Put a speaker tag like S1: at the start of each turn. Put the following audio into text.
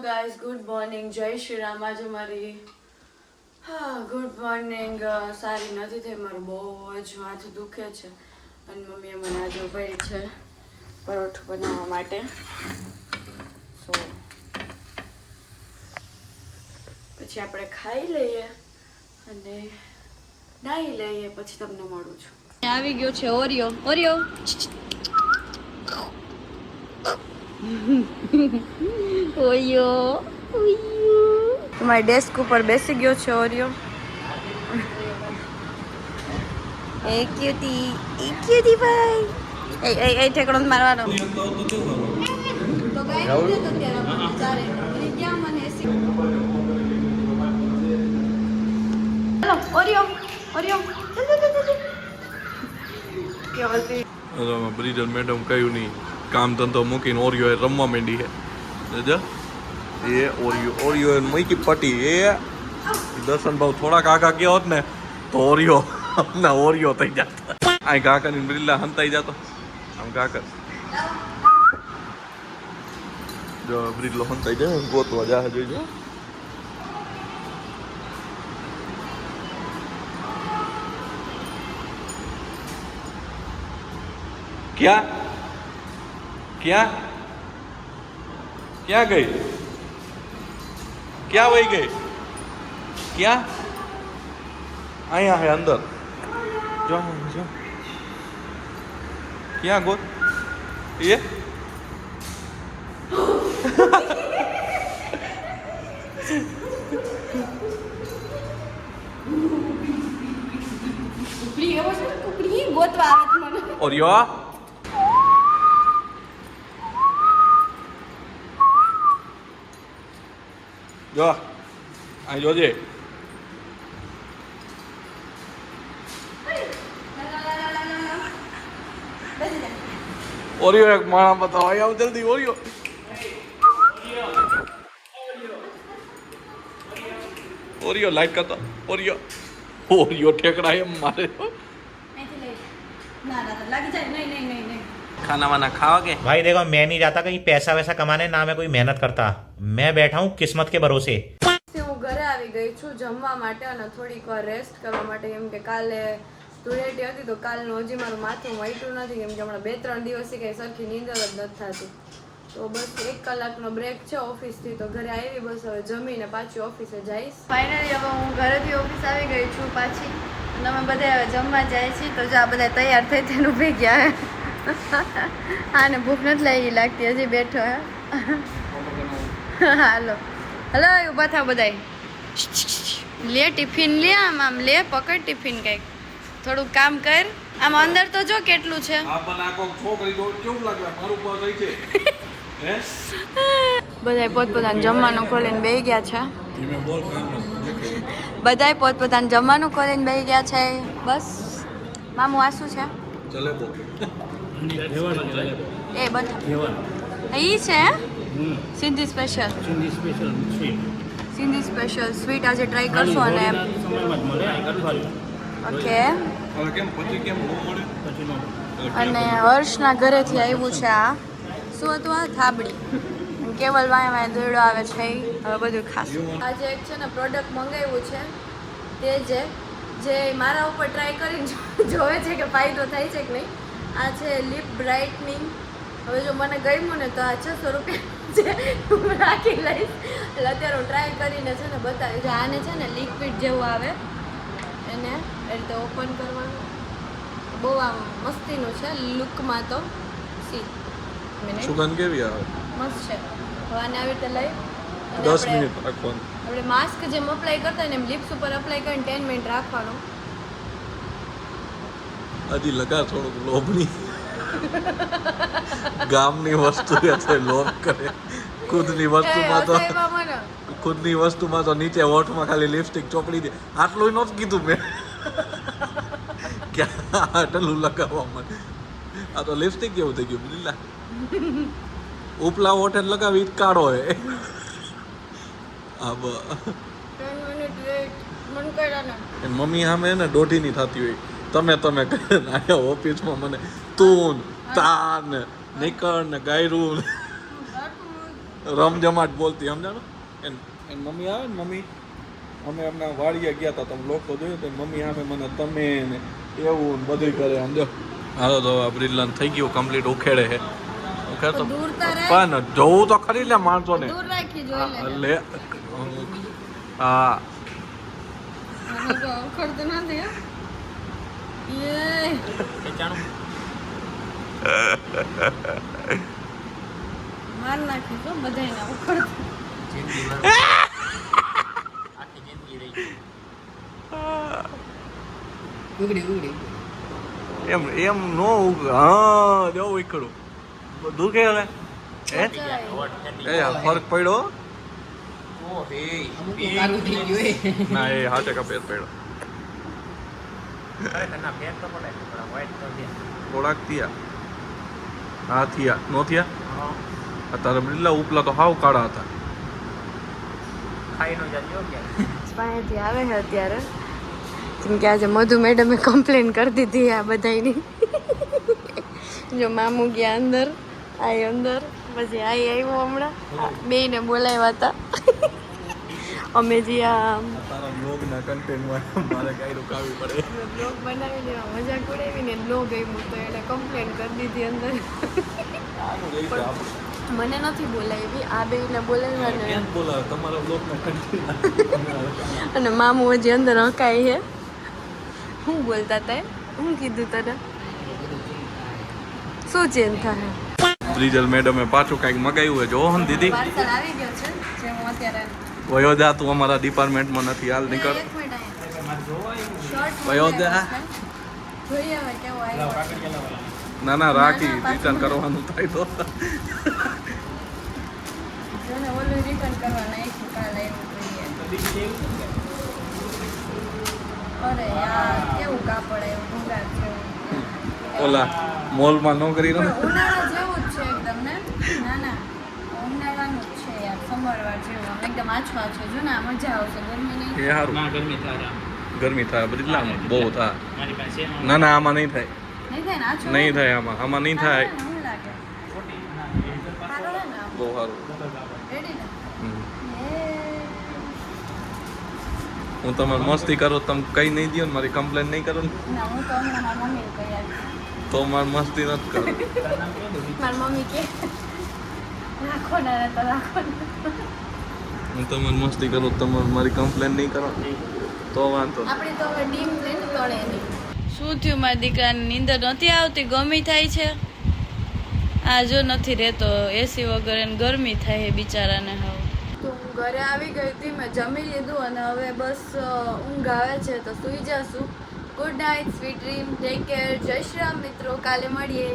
S1: Guys, good morning. જય શ્રી રામ. આજે મારી ગુડ મોર્નિંગ સારી નથી થઈ. મારું બહુ જ માથું દુખે છે અને મમ્મીએ મને આજે ઉભારી છે પરોઠું બનાવવા માટે. સો પછી આપણે ખાઈ લઈએ અને નાહી લઈએ, પછી તમને મળું છું. આવી ગયો છે ઓરિયો. ઓરિયો ઓરિયો તમારી ડેસ્ક ઉપર બેસી ગયો છે ઓરિયો. એ ક્યુટી ભાઈ. એ ઠેકડો મારવાનો તો ગાય દે તો ત્યારે આપણે ચારે ક્યાં મને એસી. હેલો ઓરિયો ઓરિયો કેવલથી
S2: બ્રિજલ મેડમ કયું નહીં કામ ધંધો મૂકીને ઓરિયો રમવા માંડી છે. એ ઓરિયો મૂકી પટી. એ દર્શન ભાવ થોડાક આગા ગયા હોત ને તો ઓરિયો ના ઓરિયો થઈ જતો. આ કાકા ની બિરલા હંતાઈ જતો. આમ કાકા જો બ્રિજલો હંતાઈ જાય ગોતવા જા જોઈજો. ક્યાં ક્યાં ક્યાં ગઈ? ક્યાં વહી ગઈ? ક્યાં? અહીંયા હે અંદર. જો જો ક્યાં ગોત? એ
S1: કુકડી ગોતવા આવે છે મને.
S2: ઓરિયો જો આ જોજે. ઓરિયો એક માણા બતાવો. અહીં આવ જલ્દી ઓરિયો. ઓરિયો લાઈટ કરતો. ઓરિયો ઓરિયો ઠેકડા એમ મારે. खाना वाना खाओगे?
S3: भाई देखो मैं नहीं जाता कहीं पैसा वैसा कमाने, ना मैं कोई मेहनत करता. मैं बैठा हूँ किस्मत के भरोसे.
S1: હું ઘરે આવી ગઈ છું જમવા માટે અને થોડીક વાર રેસ્ટ કરવા માટે, કેમ કે કાલે ધૂળેટી હતી તો કાલનું હજી મારું માથું વાઈટું નથી, કેમ કે હમણાં 2-3 દિવસથી કંઈ સરખી નીંદર જ નથી થતી. તો બસ 1 કલાકનો બ્રેક છે ઓફિસથી, તો ઘરે આવી બસ હવે જમીને પાછી ઓફિસે જઈશ. ફાઇનલી હવે હું ઘરેથી ઓફિસ આવી ગઈ છું પાછી અને અમે બધા હવે જમવા જાય છીએ. તો જો આ બધા તૈયાર થઈ તેને ઊભી ગયા. આને ભૂખ નથી લાગતી, હજી બેઠો હે. હાલો હલો ઊભા થાવ બધાય. લે ટિફિન લે, આમ લે પકડ ટિફિન કંઈક. થોડુંક કામ કર. આમ અંદર તો જો કેટલું છે. બધાય પોતપોતાનું જમવાનું ખોલીને બેસી ગયા છે. બધાય પોતપોતાનું જમવાનું ખોલીને બેસી ગયા છે. બસ મામું આ શું છે? એ બધા ઈ છે Sindhi special. Sindhi special sweet આજે ટ્રાય કરશો અને ઓકે. અને હર્ષના ઘરેથી આવ્યું છે આ શું હતું? આ થાબડી. કેવલ વાય દોડો આવે છે. હવે બધું ખાશું. આજે એક છે ને પ્રોડક્ટ મંગાવ્યું છે તે જે મારા ઉપર ટ્રાય કરીને જોવે છે કે ફાયદો થાય છે કે નહીં. આ છે લિપ બ્રાઇટનિંગ. હવે જો મને ગમ્યું ને તો આ 600 રૂપિયા છે, હું રાખી લઈશ. એટલે અત્યારે હું ટ્રાય કરીને છે ને બતાવીશ. આને છે ને લિક્વિડ જેવું આવે, એને એ રીતે ઓપન કરવાનું. બહુ આમ મસ્તીનું છે લુકમાં. તો સી
S2: સુગંધ કેવી આવે?
S1: મસ્ત છે. હવે આને આવી રીતે લઈ
S2: 10 મિનિટ રાખવાનું.
S1: આપણે માસ્ક જેમ અપ્લાય કરતા ને એમ લિપ્સ ઉપર અપ્લાય કરીને 10 મિનિટ રાખવાનું.
S2: હજી લગા થોડુંક લોભની ગામની વસ્તુ છે લોભ કરે. ખુદની વસ્તુમાં તો નીચે હોઠમાં ખાલી લિપસ્ટિક ચોપડી દે. આટલું નહોતું કીધું મેં. ક્યાં આટલું લગાવવા માટે? આ તો લિપસ્ટિક જેવું થઈ ગયું. લીલા ઉપલા હોઠે લગાવી કાઢો હે. હા મમ્મી સામે ને દોઢી ની થતી હોય. તમે આયા ઓફિસમાં મને તું તાન નીકળ ને ગાયરું રમજમાટ બોલતી સમજાણો એન મમ્મી આવે ને મમ્મી અમે એમના વાડીએ ગયા હતા તમે લોકો જોયું તો મમ્મી આવે મને તમે ને એવું ને બધું કરે સમજો હાલો તો આ બ્રિજલાન થઈ ગયું કમ્પ્લીટ ઉખેડે છે ઉખેડ તો
S1: દૂર તારે
S2: પણ જોવું તો ખરી લે માણસો ને
S1: દૂર રાખી જોઈ લે
S2: લે હા
S1: ઉખડતો નથી યે માર નાખી તો બધાયને ઉખડતો
S2: એમ એમ નો હા દેવું ઉખડું દુખે હવે હે એ ફરક પડ્યો ના એ હાથે કપેર પડ્યો થોડાક થયા હા થયા નો થયા અત્યારે બિલ્લા ઉપલા તો હાવ કાળા હતા
S1: પાસેથી આવે છે અત્યારે જેમ કે આજે મધુ મેડમે કમ્પ્લેન કરી દીધી આ બધાની જો મામુ ગયા અંદર આઈ અંદર પછી આઈ આવ્યો હમણાં બેયને બોલાવ્યા હતા અમે જે આ
S2: તારા બ્લોગના કન્ટેન્ટમાં મારે કાંઈ રોકાવી પડે
S1: બ્લોગ બનાવી દેવા મજાક ઉડાવીને બ્લોગ આવ્યું તો એને કમ્પ્લેન કરી દીધી અંદર મને નથી બોલાવી આ બેયને બોલાવ્યા
S2: બોલાવે તમારા બ્લોગના કન્ટેન્ટ
S1: અને મામુ હજી અંદર હકાય છે શું બોલતા હતા શું કીધું તને શું ચેન્જ થાય
S2: બ્રિજલ મેડમે પાછું કાંઈક મગાવ્યું હોય જો હન દીદી
S1: પાર્સલ આવી ગયો છે જે હું અત્યારે
S2: વયો જા તું અમારા ડિપાર્ટમેન્ટમાં નથી હાલ નીકળ
S1: એક મિનિટ અહીંયા
S2: વયો જા
S1: જોઈએ હવે કેવો આવ્યો
S2: ના ના રાખી રિટર્ન કરવાનું થાય તો
S1: જોને ઓલું રિટર્ન કરવા નાખ્યું કાલે આવ્યું જોઈએ અરે યાર કેવું કાપડ આવ્યું ભૂંગાર જેવું
S2: ઓલા મોલમાં નોકરી
S1: પણ
S2: નો
S1: ઉનાળા જેવું જ છે એકદમ ને ના ના ઉનાળાનું જ છે યાર સમરવાર જેવું આમ એકદમ આછો આછો જો ને આ મજા આવશે ગરમી નહીં
S2: એ સારું ગરમી થાય બ્રિજલામાં બહુ થાય ના ના આમાં નહીં થાય
S1: નહીં થાય ને આછો
S2: નહીં થાય આમાં નહીં થાય
S1: શું લાગે સારું હે ને આમ?
S2: બહુ સારું
S1: રેડી ને
S2: હમ.
S1: એ
S2: હું તમારે મસ્તી કરો તમે કઈ નહીં દો ને મારી કમ્પ્લેન નહીં કરો ને
S1: ના હું તો હમણાં મારા મમ્મીને કહી આવીશ
S2: તો મારી મસ્તી નથી કરો
S1: મારી મમ્મી કે રાખો ને તો રાખો ને
S2: હું તમારે મસ્તી કરું તમે મારી કમ્પ્લેન નહીં કરો તો વાંધો નહીં.
S1: આપણે તો હવે ડીમ લઈને તળે નહીં શું થયું મારા દીકરાની નીંદર નથી આવતી ગમી થાય છે આ જો નથી રહેતો એસી વગર એને ગરમી થાય છે બિચારાને હવે તો હું ઘરે આવી ગઈ હતી મેં જમી લીધું અને હવે બસ ઊંઘ આવે છે તો સૂઈ જશું good night sweet dream take care જય શ્રી રામ મિત્રો કાલે મળીએ